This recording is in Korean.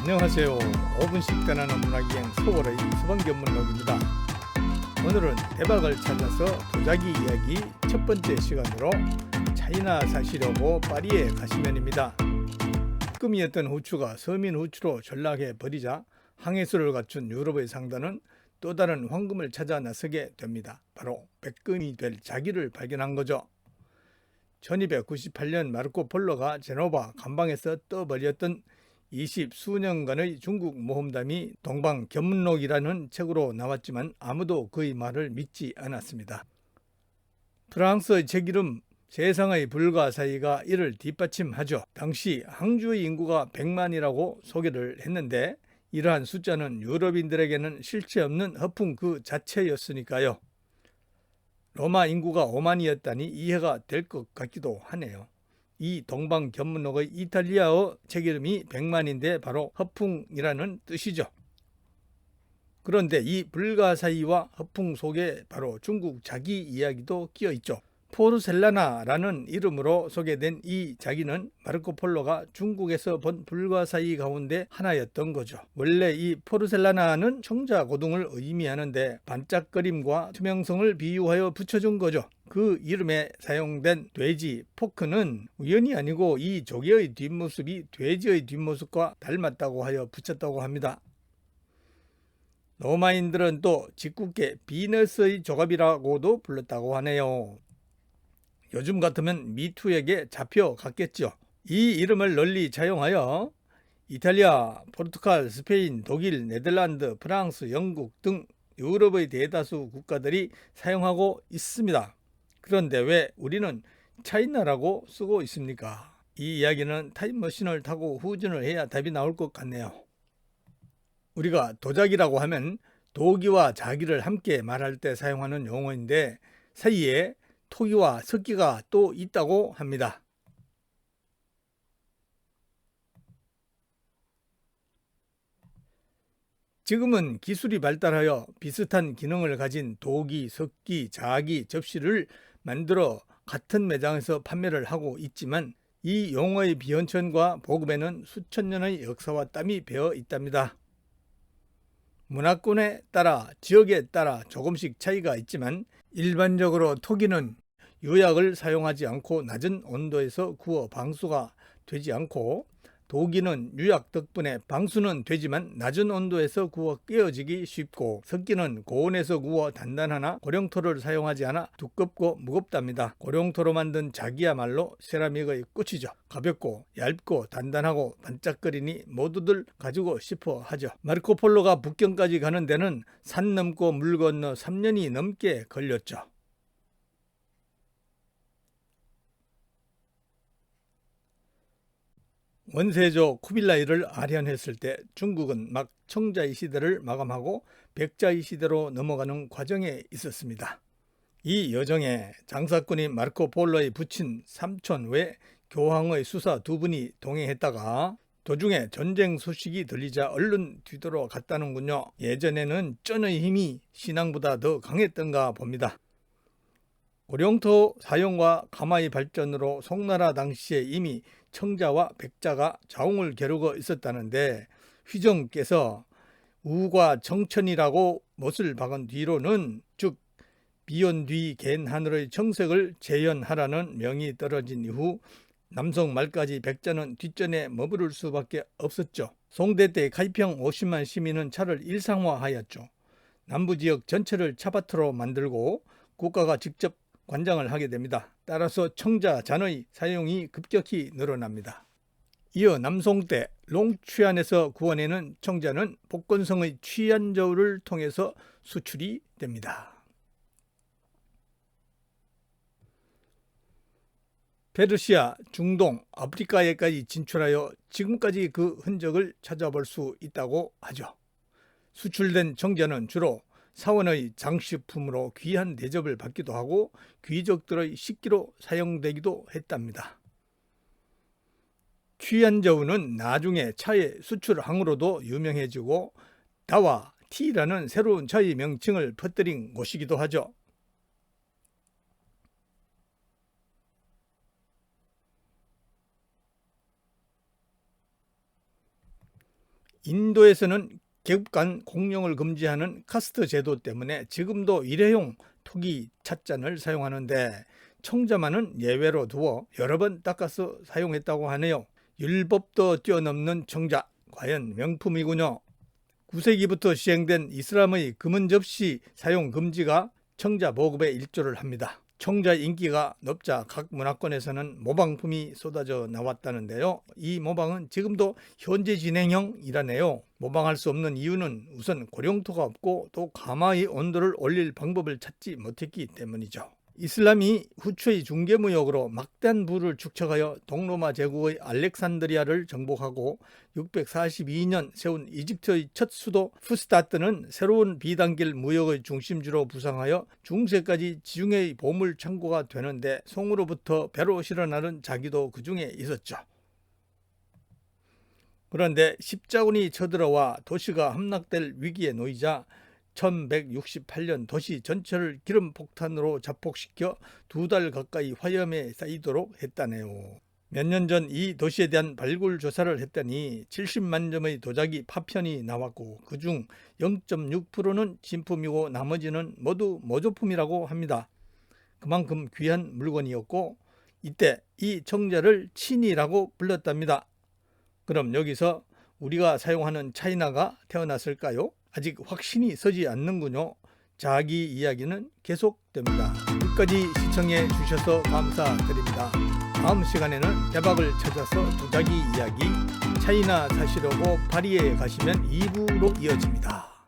안녕하세요. 5분씩 떠나는 문화여행 서울의 서방견문록입니다. 오늘은 대박을 찾아서 도자기 이야기 첫 번째 시간으로 차이나 사시려고 파리에 가시면입니다. 꿈이었던 후추가 서민 후추로 전락해 버리자 항해술을 갖춘 유럽의 상단은 또 다른 황금을 찾아 나서게 됩니다. 바로 백금이 될 자기를 발견한 거죠. 1298년 마르코 폴로가 제노바 감방에서 떠버렸던 20수년간의 중국 모험담이 동방견문록이라는 책으로 나왔지만 아무도 그의 말을 믿지 않았습니다. 프랑스의 책 이름 세상의 불가사의가 이를 뒷받침하죠. 당시 항주의 인구가 100만이라고 소개를 했는데 이러한 숫자는 유럽인들에게는 실체 없는 허풍 그 자체였으니까요. 로마 인구가 5만이었다니 이해가 될 것 같기도 하네요. 이 동방견문록의 이탈리아어 책 이름이 100만인데 바로 허풍이라는 뜻이죠. 그런데 이 불가사의와 허풍 속에 바로 중국 자기 이야기도 끼어 있죠. 포르셀라나라는 이름으로 소개된 이 자기는 마르코 폴로가 중국에서 본 불가사의 가운데 하나였던 거죠. 원래 이 포르셀라나는 청자고등을 의미하는데 반짝거림과 투명성을 비유하여 붙여준 거죠. 그 이름에 사용된 돼지 포크는 우연이 아니고 이 조개의 뒷모습이 돼지의 뒷모습과 닮았다고 하여 붙였다고 합니다. 로마인들은 또 짓궂게 비너스의 조갑이라고도 불렀다고 하네요. 요즘 같으면 미투에게 잡혀갔겠죠. 이 이름을 널리 차용하여 이탈리아, 포르투갈, 스페인, 독일, 네덜란드, 프랑스, 영국 등 유럽의 대다수 국가들이 사용하고 있습니다. 그런데 왜 우리는 차이나라고 쓰고 있습니까? 이 이야기는 타임머신을 타고 후진을 해야 답이 나올 것 같네요. 우리가 도자기라고 하면 도기와 자기를 함께 말할 때 사용하는 용어인데 사이에 토기와 석기가 또 있다고 합니다. 지금은 기술이 발달하여 비슷한 기능을 가진 도기, 석기, 자기, 접시를 만들어 같은 매장에서 판매를 하고 있지만 이 용어의 비현천과 보급에는 수천 년의 역사와 땀이 배어 있답니다. 문화권에 따라 지역에 따라 조금씩 차이가 있지만 일반적으로 토기는 유약을 사용하지 않고 낮은 온도에서 구워 방수가 되지 않고 도기는 유약 덕분에 방수는 되지만 낮은 온도에서 구워 깨어지기 쉽고 석기는 고온에서 구워 단단하나 고령토를 사용하지 않아 두껍고 무겁답니다. 고령토로 만든 자기야말로 세라믹의 꽃이죠. 가볍고 얇고 단단하고 반짝거리니 모두들 가지고 싶어 하죠. 마르코 폴로가 북경까지 가는 데는 산 넘고 물 건너 3년이 넘게 걸렸죠. 원세조 쿠빌라이를 아련했을 때 중국은 막 청자의 시대를 마감하고 백자의 시대로 넘어가는 과정에 있었습니다. 이 여정에 장사꾼인 마르코 폴로의 부친 삼촌 외 교황의 수사 두 분이 동행했다가 도중에 전쟁 소식이 들리자 얼른 뒤돌아갔다는군요. 예전에는 쩐의 힘이 신앙보다 더 강했던가 봅니다. 고령토 사용과 가마의 발전으로 송나라 당시에 이미 청자와 백자가 자웅을 겨루고 있었다는데 휘정께서 우과 정천이라고 못을 박은 뒤로는 즉 비온 뒤 갠 하늘의 정색을 재현하라는 명이 떨어진 이후 남성 말까지 백자는 뒷전에 머무를 수밖에 없었죠. 송대 때 가입형 50만 시민은 차를 일상화하였죠. 남부지역 전체를 차밭으로 만들고 국가가 직접 관장을 하게 됩니다. 따라서 청자, 잔의 사용이 급격히 늘어납니다. 이어 남송 때 롱취안에서 구워내는 청자는 복건성의 취안저울을 통해서 수출이 됩니다. 페르시아, 중동, 아프리카에까지 진출하여 지금까지 그 흔적을 찾아볼 수 있다고 하죠. 수출된 청자는 주로 사원의 장식품으로 귀한 대접을 받기도 하고 귀족들의 식기로 사용되기도 했답니다. 취안저우는 나중에 차의 수출항으로도 유명해지고 다와 티라는 새로운 차의 명칭을 퍼뜨린 곳이기도 하죠. 인도에서는 계급 간 공용을 금지하는 카스트 제도 때문에 지금도 일회용 토기 찻잔을 사용하는데 청자만은 예외로 두어 여러 번 닦아서 사용했다고 하네요. 율법도 뛰어넘는 청자, 과연 명품이군요. 9세기부터 시행된 이슬람의 금은 접시 사용 금지가 청자 보급에 일조를 합니다. 청자 인기가 높자 각 문화권에서는 모방품이 쏟아져 나왔다는데요. 이 모방은 지금도 현재 진행형이라네요. 모방할 수 없는 이유는 우선 고령토가 없고 또 가마의 온도를 올릴 방법을 찾지 못했기 때문이죠. 이슬람이 후초의 중개무역으로 막대한 부를 축적하여 동로마 제국의 알렉산드리아를 정복하고 642년 세운 이집트의 첫 수도 푸스타트는 새로운 비단길 무역의 중심지로 부상하여 중세까지 지중해의 보물 창고가 되는데 송으로부터 배로 실어나른 자기도 그 중에 있었죠. 그런데 십자군이 쳐들어와 도시가 함락될 위기에 놓이자 1168년 도시 전체를 기름폭탄으로 자폭시켜 2달 가까이 화염에 쌓이도록 했다네요. 몇 년 전 이 도시에 대한 발굴 조사를 했더니 70만 점의 도자기 파편이 나왔고 그중 0.6%는 진품이고 나머지는 모두 모조품이라고 합니다. 그만큼 귀한 물건이었고 이때 이 청자를 친이라고 불렀답니다. 그럼 여기서 우리가 사용하는 차이나가 태어났을까요? 아직 확신이 서지 않는군요. 자기 이야기는 계속됩니다. 끝까지 시청해 주셔서 감사드립니다. 다음 시간에는 대박을 찾아서 도자기 이야기 차이나 사시려고 파리에 가시면 2부로 이어집니다.